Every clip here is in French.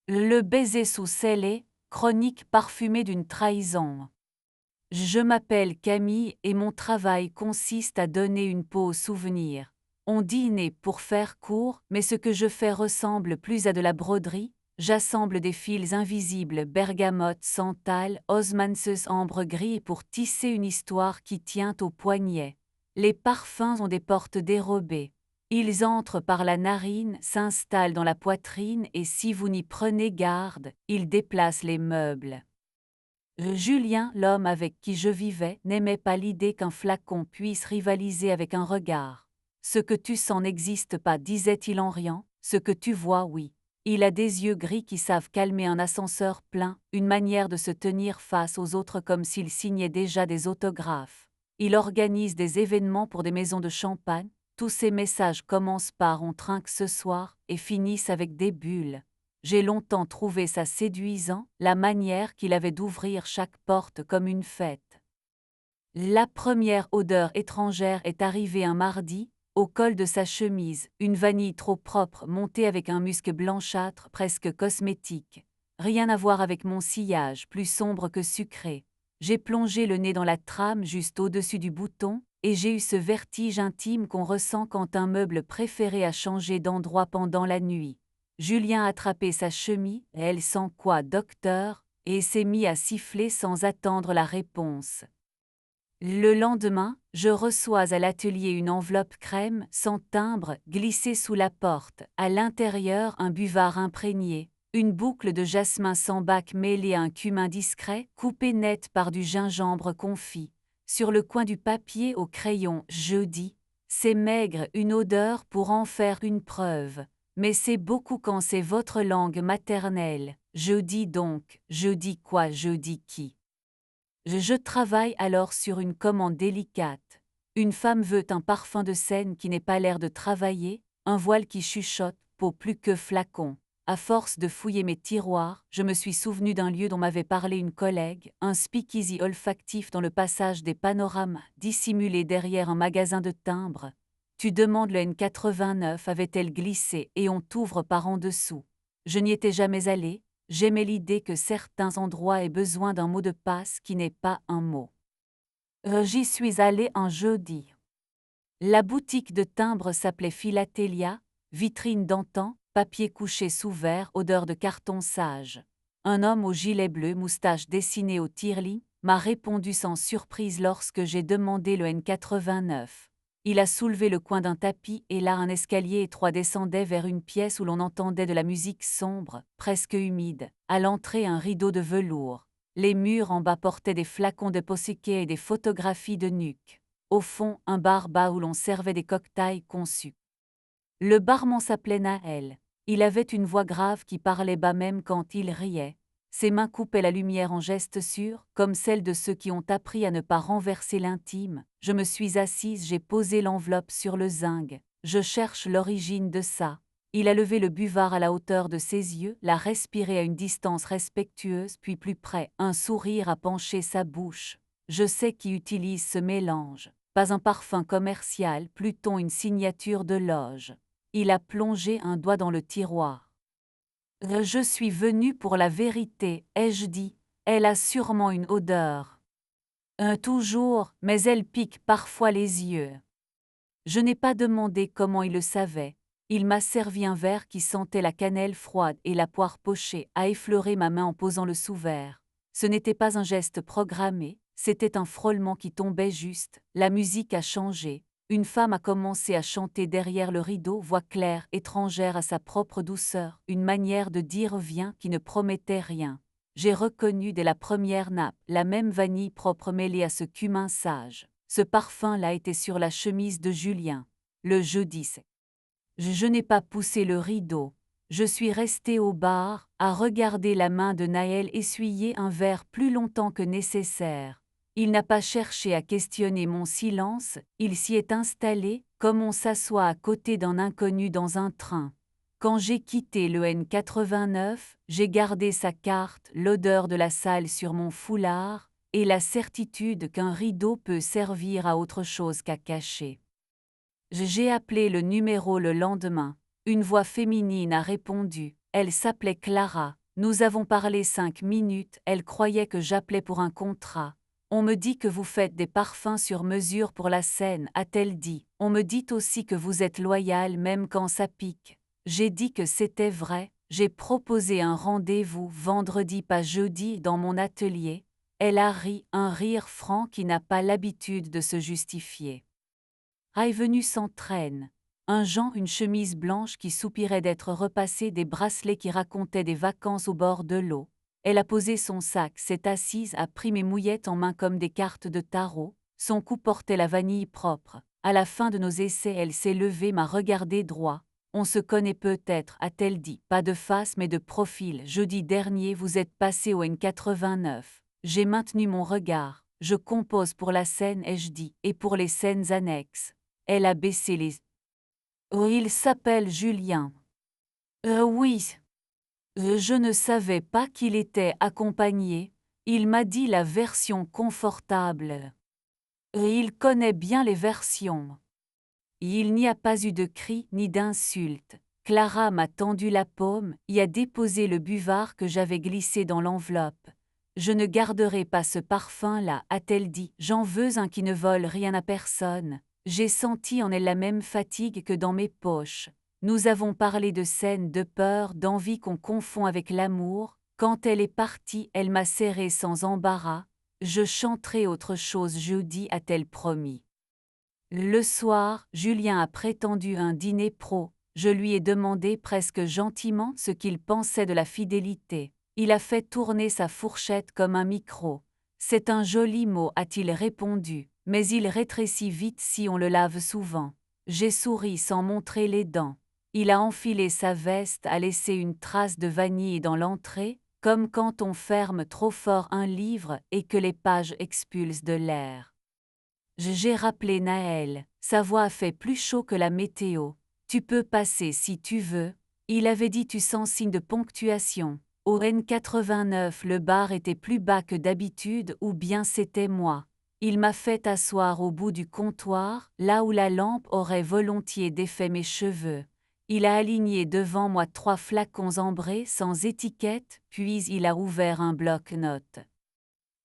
Le baiser sous scellé, chronique parfumée d'une trahison. Je m'appelle Camille et mon travail consiste à donner une peau aux souvenirs. On dit né pour faire court, mais ce que je fais ressemble plus à de la broderie. J'assemble des fils invisibles bergamote, santal, osmanthus ambre gris pour tisser une histoire qui tient au poignet. Les parfums ont des portes dérobées. Ils entrent par la narine, s'installent dans la poitrine et si vous n'y prenez garde, ils déplacent les meubles. Julien, l'homme avec qui je vivais, n'aimait pas l'idée qu'un flacon puisse rivaliser avec un regard. Ce que tu sens n'existe pas, disait-il en riant, ce que tu vois, oui. Il a des yeux gris qui savent calmer un ascenseur plein, une manière de se tenir face aux autres comme s'il signait déjà des autographes. Il organise des événements pour des maisons de champagne. Tous ses messages commencent par on trinque ce soir et finissent avec des bulles. J'ai longtemps trouvé ça séduisant, la manière qu'il avait d'ouvrir chaque porte comme une fête. La première odeur étrangère est arrivée un mardi, au col de sa chemise, une vanille trop propre montée avec un musc blanchâtre presque cosmétique. Rien à voir avec mon sillage, plus sombre que sucré. J'ai plongé le nez dans la trame juste au-dessus du bouton, et j'ai eu ce vertige intime qu'on ressent quand un meuble préféré a changé d'endroit pendant la nuit. Julien a attrapé sa chemise, elle sent quoi, docteur, et s'est mis à siffler sans attendre la réponse. Le lendemain, je reçois à l'atelier une enveloppe crème, sans timbre, glissée sous la porte, à l'intérieur un buvard imprégné, une boucle de jasmin sans bac mêlée à un cumin discret, coupé net par du gingembre confit. Sur le coin du papier au crayon, je dis, c'est maigre une odeur pour en faire une preuve. Mais c'est beaucoup quand c'est votre langue maternelle. Je dis donc, je dis quoi, je dis qui. Je travaille alors sur une commande délicate. Une femme veut un parfum de scène qui n'ait pas l'air de travailler, un voile qui chuchote, peau plus que flacon. À force de fouiller mes tiroirs, je me suis souvenu d'un lieu dont m'avait parlé une collègue, un speakeasy olfactif dans le passage des panorames, dissimulé derrière un magasin de timbres. Tu demandes le N89, avait-elle glissé, et on t'ouvre par en dessous. Je n'y étais jamais allée. J'aimais l'idée que certains endroits aient besoin d'un mot de passe qui n'est pas un mot. J'y suis allée un jeudi. La boutique de timbres s'appelait Philatélia, vitrine d'antan, papier couché sous verre, odeur de carton sage. Un homme au gilet bleu, moustache dessinée au tire-lit, m'a répondu sans surprise lorsque j'ai demandé le N89. Il a soulevé le coin d'un tapis et là un escalier étroit descendait vers une pièce où l'on entendait de la musique sombre, presque humide. À l'entrée un rideau de velours. Les murs en bas portaient des flacons de posséquet et des photographies de nuque. Au fond, un bar bas où l'on servait des cocktails conçus. Le barman s'appelait Naël. Il avait une voix grave qui parlait bas même quand il riait. Ses mains coupaient la lumière en gestes sûrs, comme celles de ceux qui ont appris à ne pas renverser l'intime. Je me suis assise, j'ai posé l'enveloppe sur le zinc. Je cherche l'origine de ça. Il a levé le buvard à la hauteur de ses yeux, l'a respiré à une distance respectueuse, puis plus près, un sourire a penché sa bouche. Je sais qui utilise ce mélange. Pas un parfum commercial, plutôt une signature de loge. Il a plongé un doigt dans le tiroir. Je suis venu pour la vérité, ai-je dit, elle a sûrement une odeur. Toujours, mais elle pique parfois les yeux. Je n'ai pas demandé comment il le savait. Il m'a servi un verre qui sentait la cannelle froide et la poire pochée, a effleuré ma main en posant le sous-verre. Ce n'était pas un geste programmé, c'était un frôlement qui tombait juste, la musique a changé. Une femme a commencé à chanter derrière le rideau, voix claire, étrangère à sa propre douceur, une manière de dire viens qui ne promettait rien. J'ai reconnu dès la première nappe la même vanille propre mêlée à ce cumin sage. Ce parfum-là était sur la chemise de Julien. Le jeudi, c'est. Je n'ai pas poussé le rideau. Je suis restée au bar, à regarder la main de Naël essuyer un verre plus longtemps que nécessaire. Il n'a pas cherché à questionner mon silence, il s'y est installé, comme on s'assoit à côté d'un inconnu dans un train. Quand j'ai quitté le N89, j'ai gardé sa carte, l'odeur de la salle sur mon foulard, et la certitude qu'un rideau peut servir à autre chose qu'à cacher. J'ai appelé le numéro le lendemain. Une voix féminine a répondu. Elle s'appelait Clara. Nous avons parlé 5 minutes, elle croyait que j'appelais pour un contrat. On me dit que vous faites des parfums sur mesure pour la scène, a-t-elle dit. On me dit aussi que vous êtes loyal même quand ça pique. J'ai dit que c'était vrai, j'ai proposé un rendez-vous vendredi pas jeudi dans mon atelier. Elle a ri, un rire franc qui n'a pas l'habitude de se justifier. Est venu s'entraîne. Un Jean, une chemise blanche qui soupirait d'être repassée, des bracelets qui racontaient des vacances au bord de l'eau. Elle a posé son sac, s'est assise, a pris mes mouillettes en main comme des cartes de tarot. Son cou portait la vanille propre. À la fin de nos essais, elle s'est levée, m'a regardé droit. On se connaît peut-être, a-t-elle dit. Pas de face mais de profil. Jeudi dernier, vous êtes passé au N89. J'ai maintenu mon regard. Je compose pour la scène, ai-je dit, et pour les scènes annexes. Elle a baissé les... Oh, il s'appelle Julien. Oui. Je ne savais pas qu'il était accompagné. Il m'a dit la version confortable. Il connaît bien les versions. Il n'y a pas eu de cris ni d'insultes. Clara m'a tendu la paume, y a déposé le buvard que j'avais glissé dans l'enveloppe. Je ne garderai pas ce parfum-là, a-t-elle dit. J'en veux un qui ne vole rien à personne. J'ai senti en elle la même fatigue que dans mes poches. Nous avons parlé de scènes de peur, d'envie qu'on confond avec l'amour. Quand elle est partie, elle m'a serré sans embarras. Je chanterai autre chose jeudi, a-t-elle promis. Le soir, Julien a prétendu un dîner pro. Je lui ai demandé presque gentiment ce qu'il pensait de la fidélité. Il a fait tourner sa fourchette comme un micro. C'est un joli mot, a-t-il répondu, mais il rétrécit vite si on le lave souvent. J'ai souri sans montrer les dents. Il a enfilé sa veste, a laissé une trace de vanille dans l'entrée, comme quand on ferme trop fort un livre et que les pages expulsent de l'air. J'ai rappelé Naël, sa voix a fait plus chaud que la météo. Tu peux passer si tu veux. Il avait dit tu sans signe de ponctuation. Au N89 le bar était plus bas que d'habitude ou bien c'était moi. Il m'a fait asseoir au bout du comptoir, là où la lampe aurait volontiers défait mes cheveux. Il a aligné devant moi 3 flacons ambrés sans étiquette, puis il a ouvert un bloc-notes.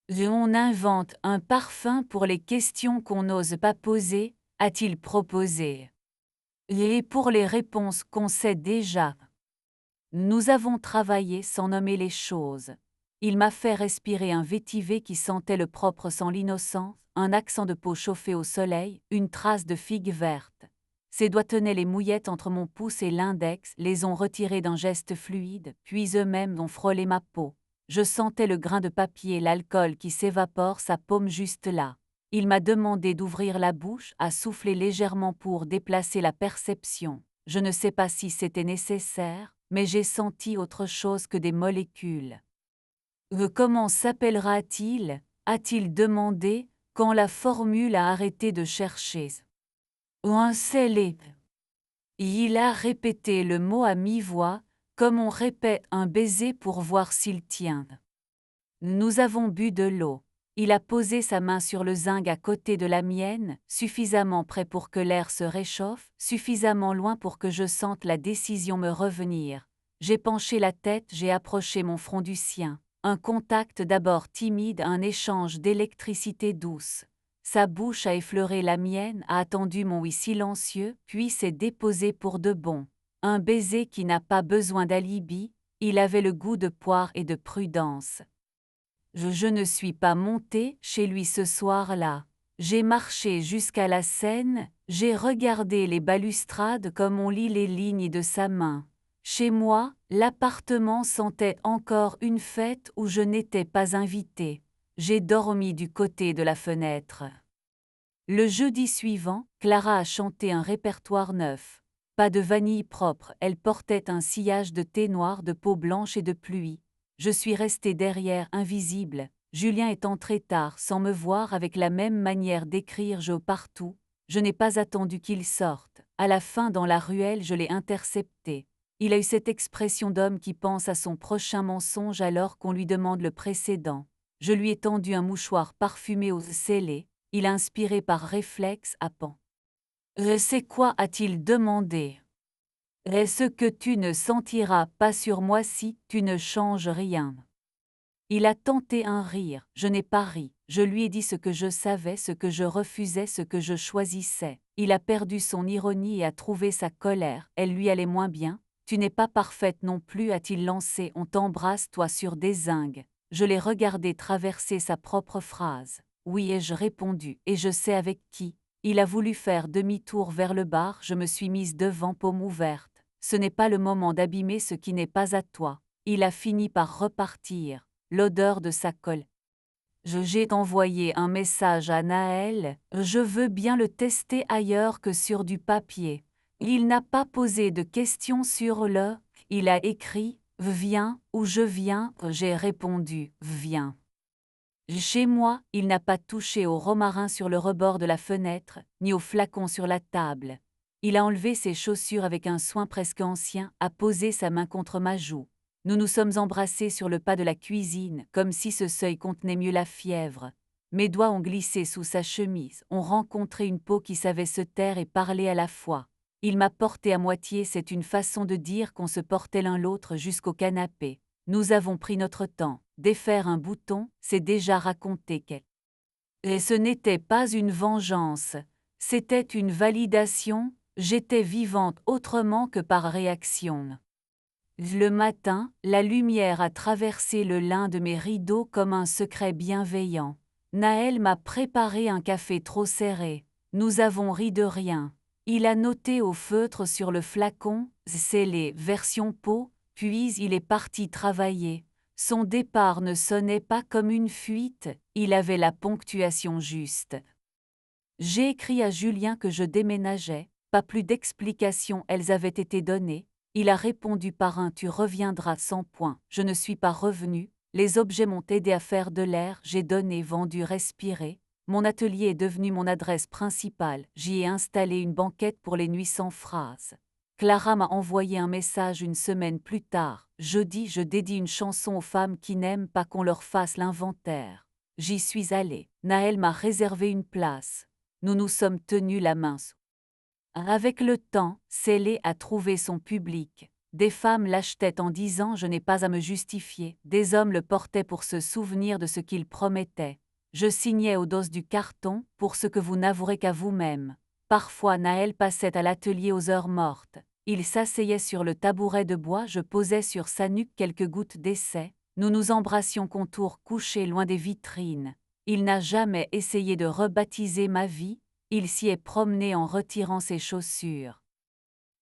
On invente un parfum pour les questions qu'on n'ose pas poser, a-t-il proposé. Et pour les réponses qu'on sait déjà. Nous avons travaillé sans nommer les choses. Il m'a fait respirer un vétiver qui sentait le propre sans l'innocence, un accent de peau chauffée au soleil, une trace de figue verte. Ses doigts tenaient les mouillettes entre mon pouce et l'index, les ont retirées d'un geste fluide, puis eux-mêmes ont frôlé ma peau. Je sentais le grain de papier, l'alcool qui s'évapore, sa paume juste là. Il m'a demandé d'ouvrir la bouche, à souffler légèrement pour déplacer la perception. Je ne sais pas si c'était nécessaire, mais j'ai senti autre chose que des molécules. Comment s'appellera-t-il a-t-il demandé, quand la formule a arrêté de chercher. Un scellé. Il a répété le mot à mi-voix, comme on répète un baiser pour voir s'il tient. Nous avons bu de l'eau. Il a posé sa main sur le zinc à côté de la mienne, suffisamment près pour que l'air se réchauffe, suffisamment loin pour que je sente la décision me revenir. J'ai penché la tête, j'ai approché mon front du sien. Un contact d'abord timide, un échange d'électricité douce. Sa bouche a effleuré la mienne, a attendu mon oui silencieux, puis s'est déposé pour de bon. Un baiser qui n'a pas besoin d'alibi, il avait le goût de poire et de prudence. Je ne suis pas montée chez lui ce soir-là. J'ai marché jusqu'à la Seine, j'ai regardé les balustrades comme on lit les lignes de sa main. Chez moi, l'appartement sentait encore une fête où je n'étais pas invitée. J'ai dormi du côté de la fenêtre. Le jeudi suivant, Clara a chanté un répertoire neuf. Pas de vanille propre, elle portait un sillage de thé noir, de peau blanche et de pluie. Je suis restée derrière, invisible. Julien est entré tard, sans me voir, avec la même manière d'écrire je partout. Je n'ai pas attendu qu'il sorte. À la fin, dans la ruelle, je l'ai intercepté. Il a eu cette expression d'homme qui pense à son prochain mensonge alors qu'on lui demande le précédent. Je lui ai tendu un mouchoir parfumé aux scellés. Il a inspiré par réflexe à pan. C'est quoi a-t-il demandé. Est-ce que tu ne sentiras pas sur moi si tu ne changes rien? Il a tenté un rire, je n'ai pas ri, je lui ai dit ce que je savais, ce que je refusais, ce que je choisissais. Il a perdu son ironie et a trouvé sa colère, elle lui allait moins bien. Tu n'es pas parfaite non plus, a-t-il lancé, on t'embrasse toi sur des zingues. Je l'ai regardé traverser sa propre phrase. Oui, ai-je répondu, et je sais avec qui. Il a voulu faire demi-tour vers le bar, je me suis mise devant, paume ouverte. Ce n'est pas le moment d'abîmer ce qui n'est pas à toi. Il a fini par repartir. L'odeur de sa colle. J'ai envoyé un message à Naël, je veux bien le tester ailleurs que sur du papier. Il n'a pas posé de questions sur le, il a écrit, viens, ou je viens, j'ai répondu, viens. Chez moi, il n'a pas touché au romarin sur le rebord de la fenêtre, ni au flacon sur la table. Il a enlevé ses chaussures avec un soin presque ancien, a posé sa main contre ma joue. Nous nous sommes embrassés sur le pas de la cuisine, comme si ce seuil contenait mieux la fièvre. Mes doigts ont glissé sous sa chemise, ont rencontré une peau qui savait se taire et parler à la fois. Il m'a porté à moitié, c'est une façon de dire qu'on se portait l'un l'autre jusqu'au canapé. Nous avons pris notre temps. Défaire un bouton, c'est déjà raconter qu'elle. Et ce n'était pas une vengeance, c'était une validation, j'étais vivante autrement que par réaction. Le matin, la lumière a traversé le lin de mes rideaux comme un secret bienveillant. Naël m'a préparé un café trop serré. Nous avons ri de rien. Il a noté au feutre sur le flacon, scellé, version peau, puis il est parti travailler. Son départ ne sonnait pas comme une fuite, il avait la ponctuation juste. J'ai écrit à Julien que je déménageais, pas plus d'explications, elles avaient été données. Il a répondu par un tu reviendras sans point. Je ne suis pas revenu, les objets m'ont aidé à faire de l'air, j'ai donné, vendu, respiré. Mon atelier est devenu mon adresse principale, j'y ai installé une banquette pour les nuits sans phrase. Clara m'a envoyé un message une semaine plus tard. Jeudi, je dédie une chanson aux femmes qui n'aiment pas qu'on leur fasse l'inventaire. J'y suis allée. Naël m'a réservé une place. Nous nous sommes tenus la main. Avec le temps, Célé a trouvé son public. Des femmes l'achetaient en disant je n'ai pas à me justifier. Des hommes le portaient pour se souvenir de ce qu'il promettait. Je signais au dos du carton pour ce que vous n'avouerez qu'à vous-même. Parfois Naël passait à l'atelier aux heures mortes. Il s'asseyait sur le tabouret de bois, je posais sur sa nuque quelques gouttes d'essai. Nous nous embrassions contour couchés loin des vitrines. Il n'a jamais essayé de rebaptiser ma vie, il s'y est promené en retirant ses chaussures.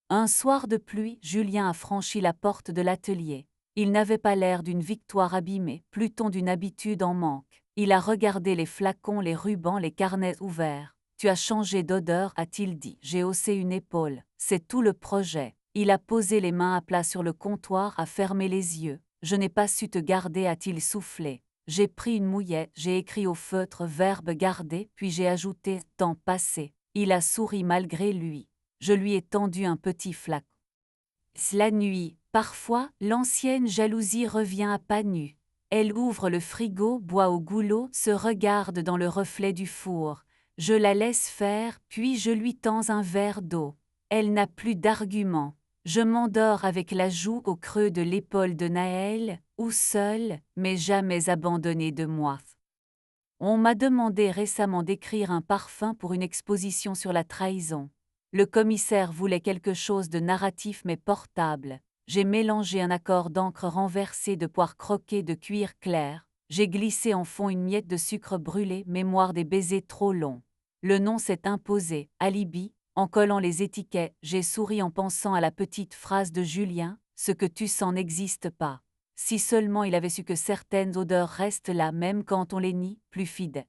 Un soir de pluie, Julien a franchi la porte de l'atelier. Il n'avait pas l'air d'une victoire abîmée, plutôt d'une habitude en manque. Il a regardé les flacons, les rubans, les carnets ouverts. Tu as changé d'odeur, a-t-il dit. J'ai haussé une épaule. C'est tout le projet. Il a posé les mains à plat sur le comptoir, a fermé les yeux. Je n'ai pas su te garder, a-t-il soufflé. J'ai pris une mouillette, j'ai écrit au feutre verbe garder, puis j'ai ajouté temps passé. Il a souri malgré lui. Je lui ai tendu un petit flacon. La nuit, parfois, l'ancienne jalousie revient à pas nus. Elle ouvre le frigo, boit au goulot, se regarde dans le reflet du four. Je la laisse faire, puis je lui tends un verre d'eau. Elle n'a plus d'arguments. Je m'endors avec la joue au creux de l'épaule de Naël, ou seule, mais jamais abandonnée de moi. On m'a demandé récemment d'écrire un parfum pour une exposition sur la trahison. Le commissaire voulait quelque chose de narratif mais portable. J'ai mélangé un accord d'encre renversé de poire croquée de cuir clair. J'ai glissé en fond une miette de sucre brûlé, mémoire des baisers trop longs. Le nom s'est imposé, alibi. En collant les étiquettes, j'ai souri en pensant à la petite phrase de Julien, ce que tu sens n'existe pas. Si seulement il avait su que certaines odeurs restent là même quand on les nie, plus fidèles.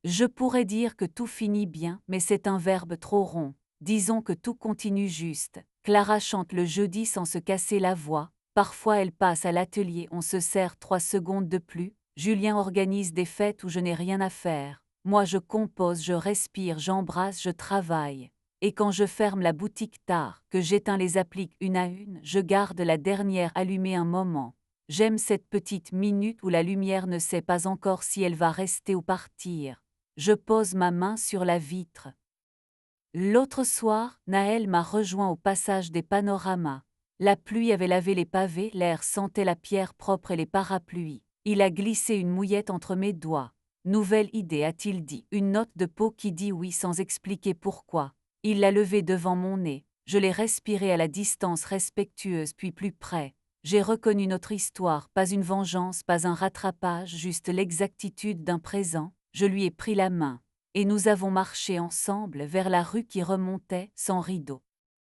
Je pourrais dire que tout finit bien, mais c'est un verbe trop rond. Disons que tout continue juste. Clara chante le jeudi sans se casser la voix. Parfois elle passe à l'atelier, on se sert 3 secondes de plus. Julien organise des fêtes où je n'ai rien à faire. Moi je compose, je respire, j'embrasse, je travaille. Et quand je ferme la boutique tard, que j'éteins les appliques une à une, je garde la dernière allumée un moment. J'aime cette petite minute où la lumière ne sait pas encore si elle va rester ou partir. Je pose ma main sur la vitre. L'autre soir, Naël m'a rejoint au passage des panoramas. La pluie avait lavé les pavés, l'air sentait la pierre propre et les parapluies. Il a glissé une mouillette entre mes doigts. Nouvelle idée, a-t-il dit. Une note de peau qui dit oui sans expliquer pourquoi. Il l'a levée devant mon nez. Je l'ai respirée à la distance respectueuse puis plus près. J'ai reconnu notre histoire, pas une vengeance, pas un rattrapage, juste l'exactitude d'un présent. Je lui ai pris la main. Et nous avons marché ensemble vers la rue qui remontait, sans rideau.